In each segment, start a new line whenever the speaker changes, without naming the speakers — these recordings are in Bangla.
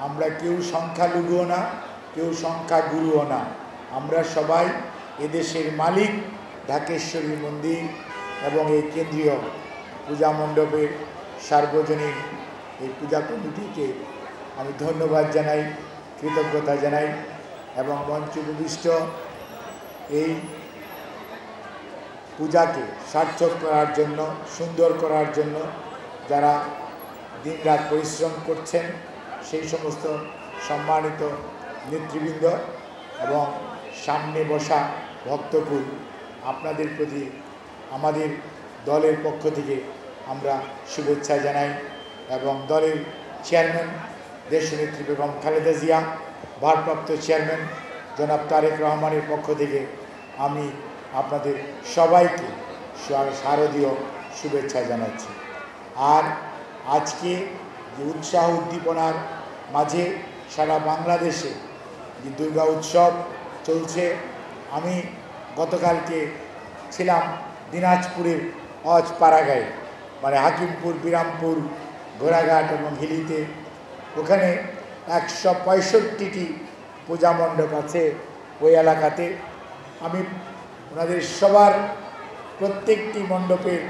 আমরা কেউ সংখ্যালঘুও না, কেউ সংখ্যাগুরুও না। আমরা সবাই এদেশের মালিক। ঢাকেশ্বরী মন্দির এবং এই কেন্দ্রীয় পূজা মণ্ডপের সার্বজনীন এই পূজা কমিটিকে আমি ধন্যবাদ জানাই, কৃতজ্ঞতা জানাই এবং মঞ্চে উপবিষ্ট এই পূজাকে সার্থক করার জন্য, সুন্দর করার জন্য যারা দিনরাত পরিশ্রম করছেন সেই সমস্ত সম্মানিত নেতৃবৃন্দ এবং সামনে বসা ভক্তকুল, আপনাদের প্রতি আমাদের দলের পক্ষ থেকে আমরা শুভেচ্ছা জানাই এবং দলের চেয়ারম্যান দেশনেত্রী বেগম খালেদা জিয়া, ভারপ্রাপ্ত চেয়ারম্যান জনাব তারেক রহমানের পক্ষ থেকে আমি আপনাদের সবাইকে শারদীয় শুভেচ্ছা জানাচ্ছি। আর আজকে যে উৎসাহ উদ্দীপনার মাঝে সারা বাংলাদেশে যে দুর্গা উৎসব চলছে, আমি গতকালকে ছিলাম দিনাজপুরের অজপাড়াগাঁয়ে, মানে হাকিমপুর, বিরামপুর, ঘোড়াঘাট এবং হিলিতে। ওখানে 165টি পূজা মণ্ডপ আছে ওই এলাকাতে। আমি ওনাদের সবার প্রত্যেকটি মণ্ডপের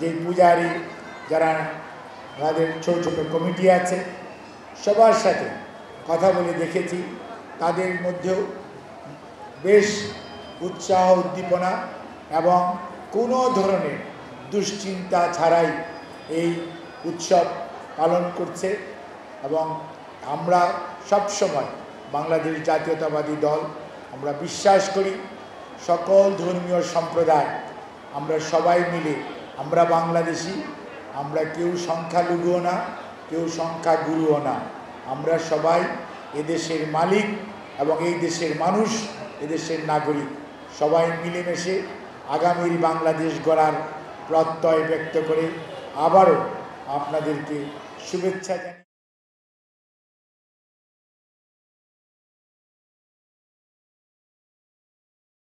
যে পূজারী যারা ওনাদের ছোটো ছোটো কমিটি আছে সবার সাথে কথা বলে দেখেছি। তাদের মধ্যেও বেশ উৎসাহ উদ্দীপনা এবং কোনো ধরনের দুশ্চিন্তা ছাড়াই এই উৎসব পালন করছে। এবং আমরা সবসময় বাংলাদেশ জাতীয়তাবাদী দল আমরা বিশ্বাস করি সকল ধর্মীয় সম্প্রদায় আমরা সবাই মিলে, আমরা বাংলাদেশি, আমরা কেউ সংখ্যালঘুও না, কেউ সংখ্যাগুরুও না। আমরা সবাই এদেশের মালিক এবং এই দেশের মানুষ, এদেশের নাগরিক। সবাই মিলেমিশে আগামীর বাংলাদেশ গড়ার প্রত্যয় ব্যক্ত করে আবারও আপনাদেরকে শুভেচ্ছা জানাই।